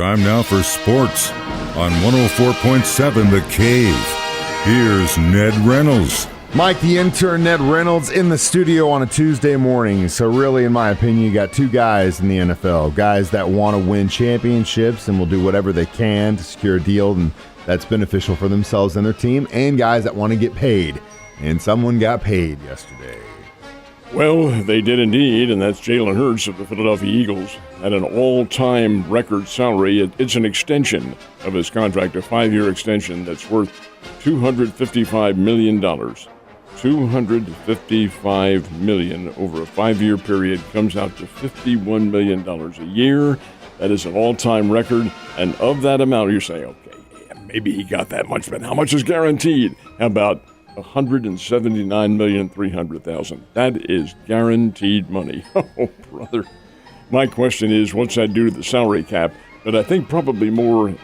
Time now for sports on 104.7 The Cave. Here's Ned Reynolds. Mike, the intern, Ned Reynolds, in the studio on a Tuesday morning. So really, in my opinion, you got two guys in the NFL. Guys that want to win championships and will do whatever they can to secure a deal and that's beneficial for themselves and their team. And guys that want to get paid. And someone got paid yesterday. Well, they did indeed, and that's Jalen Hurts of the Philadelphia Eagles at an all-time record salary. It's an extension of his contract, a 5-year extension that's worth $255 million. $255 million over a 5-year period comes out to $51 million a year. That is an all-time record, and of that amount, you're saying, okay, yeah, maybe he got that much, but how much is guaranteed? How about $179,300,000. That is guaranteed money. Oh, brother. My question is, what's that do to the salary cap? But I think probably more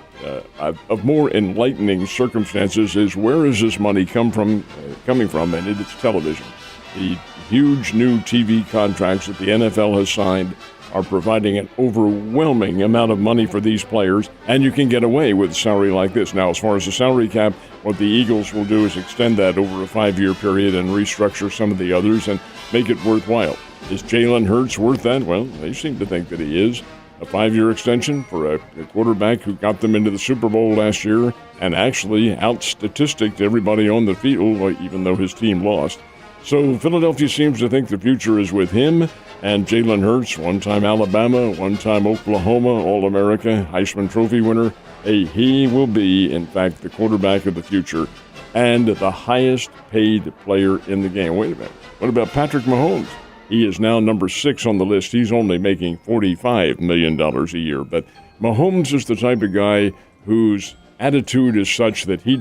of more enlightening circumstances is where is this money coming from? And it's television. The huge new TV contracts that the NFL has signed are providing an overwhelming amount of money for these players, and you can get away with a salary like this. Now, as far as the salary cap, what the Eagles will do is extend that over a 5-year period and restructure some of the others and make it worthwhile. Is Jalen Hurts worth that? Well, they seem to think that he is. A 5-year extension for a quarterback who got them into the Super Bowl last year and actually out-statisticked everybody on the field, even though his team lost. So Philadelphia seems to think the future is with him and Jalen Hurts, one-time Alabama, one-time Oklahoma, All-America, Heisman Trophy winner. He will be, in fact, the quarterback of the future and the highest-paid player in the game. Wait a minute. What about Patrick Mahomes? He is now number 6 on the list. He's only making $45 million a year. But Mahomes is the type of guy whose attitude is such that he's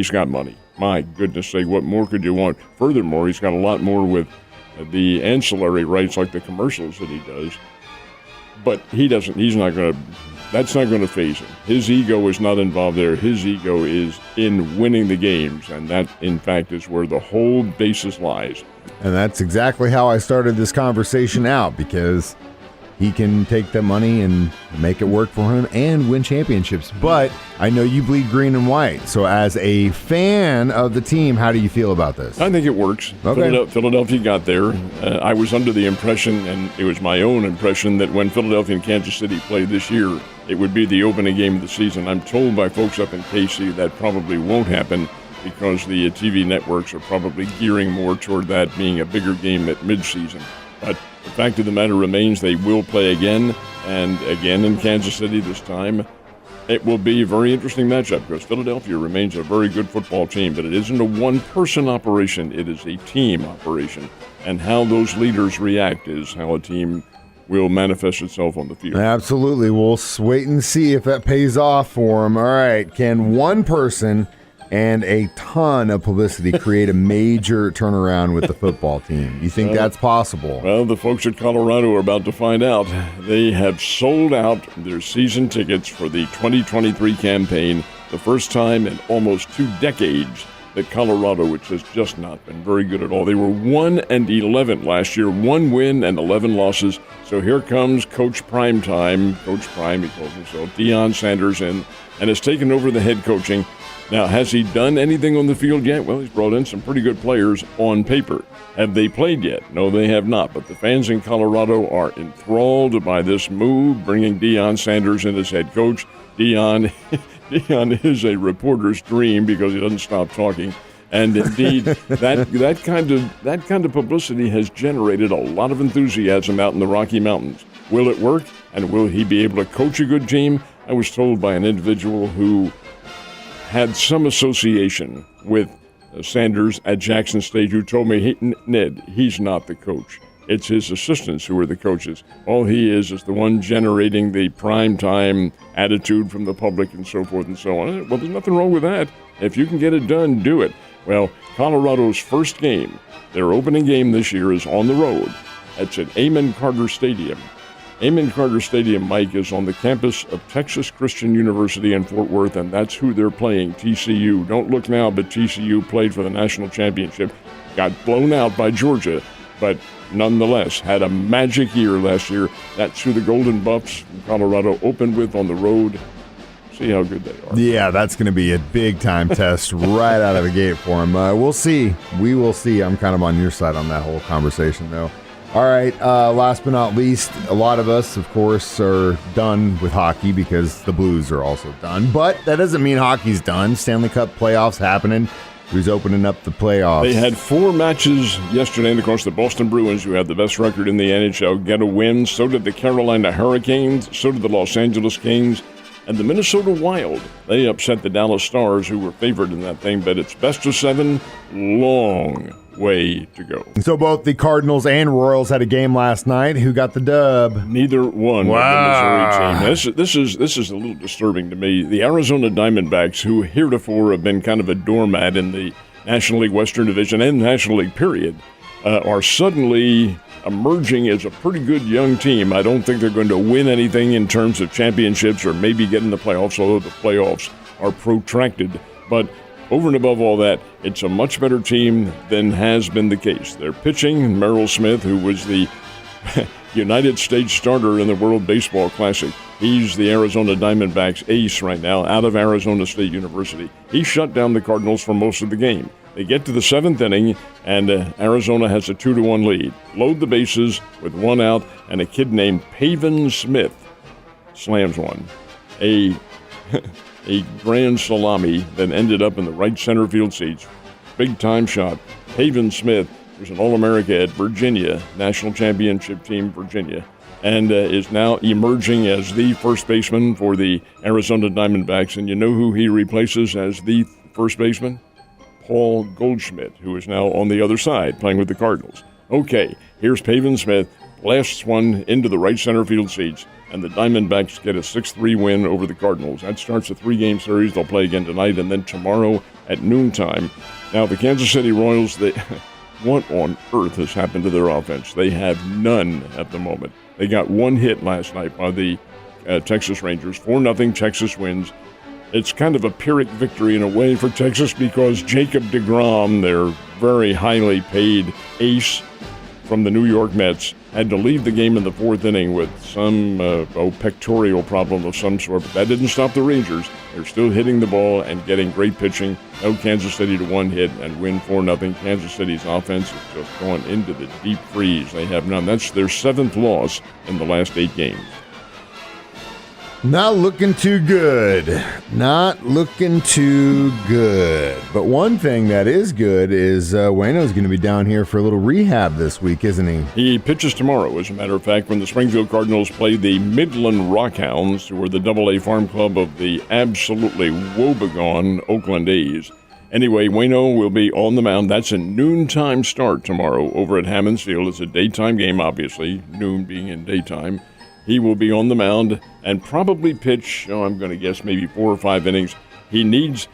got money. My goodness sake, what more could you want? Furthermore, he's got a lot more with the ancillary rights like the commercials that he does. But that's not going to faze him. His ego is not involved there. His ego is in winning the games, and that, in fact, is where the whole basis lies. And that's exactly how I started this conversation out, because he can take that money and make it work for him and win championships. But I know you bleed green and white. So as a fan of the team, how do you feel about this? I think it works. Okay. Philadelphia got there. I was under the impression, and it was my own impression, that when Philadelphia and Kansas City played this year, it would be the opening game of the season. I'm told by folks up in KC that probably won't happen because the TV networks are probably gearing more toward that being a bigger game at midseason. But the fact of the matter remains they will play again, and again in Kansas City this time. It will be a very interesting matchup because Philadelphia remains a very good football team, but it isn't a one-person operation. It is a team operation, and how those leaders react is how a team will manifest itself on the field. Absolutely. We'll wait and see if that pays off for them. All right. Can one person and a ton of publicity create a major turnaround with the football team? You think that's possible? Well, the folks at Colorado are about to find out. They have sold out their season tickets for the 2023 campaign, the first time in almost 2 decades that Colorado, which has just not been very good at all. They were 1-11 last year, 1 win and 11 losses. So here comes Coach Primetime. Coach Prime, he calls himself, Deion Sanders, and has taken over the head coaching. Now, has he done anything on the field yet? Well, he's brought in some pretty good players on paper. Have they played yet? No, they have not. But the fans in Colorado are enthralled by this move, bringing Deion Sanders in as head coach. Deion is a reporter's dream because he doesn't stop talking. And indeed, that kind of publicity has generated a lot of enthusiasm out in the Rocky Mountains. Will it work? And will he be able to coach a good team? I was told by an individual who had some association with Sanders at Jackson State, who told me, Ned, he's not the coach. It's his assistants who are the coaches. All he is the one generating the prime-time attitude from the public and so forth and so on. Well, there's nothing wrong with that. If you can get it done, do it. Well, Colorado's first game, their opening game this year, is on the road. It's at Amon Carter Stadium. Amon Carter Stadium, Mike, is on the campus of Texas Christian University in Fort Worth, and that's who they're playing, TCU. Don't look now, but TCU played for the national championship, got blown out by Georgia, but nonetheless had a magic year last year. That's who the Golden Buffs from Colorado opened with on the road. See how good they are. Yeah, that's going to be a big-time test right out of the gate for him. We'll see. We will see. I'm kind of on your side on that whole conversation, though. All right, last but not least, a lot of us, of course, are done with hockey because the Blues are also done. But that doesn't mean hockey's done. Stanley Cup Playoffs happening. Who's opening up the playoffs? They had 4 matches yesterday, and of course the Boston Bruins, who have the best record in the NHL, get a win. So did the Carolina Hurricanes. So did the Los Angeles Kings. And the Minnesota Wild, they upset the Dallas Stars, who were favored in that thing, but it's best of 7, long way to go. So both the Cardinals and Royals had a game last night. Who got the dub? Neither one Wow. of the Missouri team. This is a little disturbing to me. The Arizona Diamondbacks, who heretofore have been kind of a doormat in the National League Western Division and National League period, are suddenly emerging as a pretty good young team. I don't think they're going to win anything in terms of championships or maybe get in the playoffs, although the playoffs are protracted. But over and above all that, it's a much better team than has been the case. They're pitching Merrill Smith, who was the United States starter in the World Baseball Classic. He's the Arizona Diamondbacks ace right now out of Arizona State University. He shut down the Cardinals for most of the game. They get to the 7th inning, and Arizona has a 2-1 lead. Load the bases with 1 out, and a kid named Pavin Smith slams one. A grand salami that ended up in the right center field seats. Big-time shot. Pavin Smith was an All-America at Virginia, National Championship Team Virginia, and is now emerging as the first baseman for the Arizona Diamondbacks. And you know who he replaces as the first baseman? Paul Goldschmidt, who is now on the other side playing with the Cardinals. Okay, here's Pavin Smith, blasts one into the right center field seats, and the Diamondbacks get a 6-3 win over the Cardinals. That starts a 3-game series. They'll play again tonight and then tomorrow at noontime. Now, the Kansas City Royals, what on earth has happened to their offense? They have none at the moment. They got 1 hit last night by the Texas Rangers. 4-0 Texas wins. It's kind of a Pyrrhic victory in a way for Texas because Jacob deGrom, their very highly paid ace from the New York Mets, had to leave the game in the 4th inning with some pectoral problem of some sort. But that didn't stop the Rangers. They're still hitting the ball and getting great pitching. Held Kansas City to 1 hit and win 4-0. Kansas City's offense is just going into the deep freeze. They have none. That's their 7th loss in the last 8 games. Not looking too good. Not looking too good. But one thing that is good is Wayno's going to be down here for a little rehab this week, isn't he? He pitches tomorrow, as a matter of fact, when the Springfield Cardinals play the Midland Rockhounds, who are the AA farm club of the absolutely woebegone Oakland A's. Anyway, Wayno will be on the mound. That's a noontime start tomorrow over at Hammons Field. It's a daytime game, obviously, noon being in daytime. He will be on the mound and probably pitch, I'm going to guess maybe 4 or 5 innings. He needs,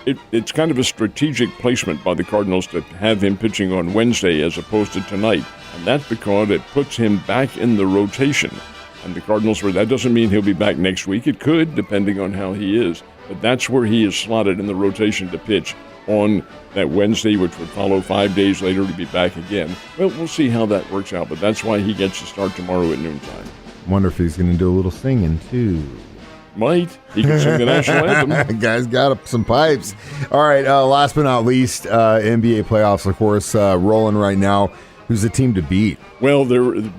it's kind of a strategic placement by the Cardinals to have him pitching on Wednesday as opposed to tonight. And that's because it puts him back in the rotation. And the Cardinals, that doesn't mean he'll be back next week. It could, depending on how he is. But that's where he is slotted in the rotation to pitch on that Wednesday, which would follow 5 days later to be back again. Well, we'll see how that works out. But that's why he gets to start tomorrow at noontime. Wonder if he's going to do a little singing, too. Might. He can sing the national anthem. Guy's got some pipes. All right, last but not least, NBA playoffs, of course, rolling right now. Who's the team to beat? Well,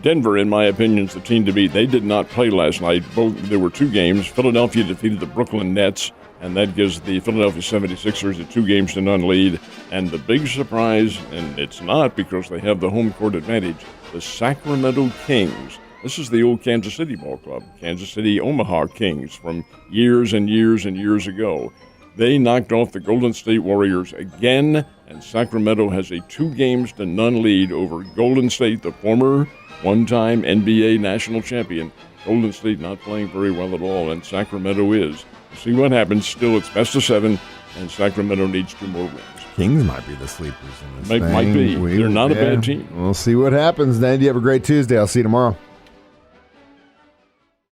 Denver, in my opinion, is the team to beat. They did not play last night. There were 2 games. Philadelphia defeated the Brooklyn Nets, and that gives the Philadelphia 76ers a 2-0 lead. And the big surprise, and it's not because they have the home court advantage, the Sacramento Kings. This is the old Kansas City ball club, Kansas City Omaha Kings from years and years and years ago. They knocked off the Golden State Warriors again, and Sacramento has a 2-0 lead over Golden State, the former one-time NBA national champion. Golden State not playing very well at all, and Sacramento is. We'll see what happens. Still, it's best of 7, and Sacramento needs 2 more wins. Kings might be the sleepers in this thing. Might be. They're not a bad team. We'll see what happens, then. You have a great Tuesday. I'll see you tomorrow.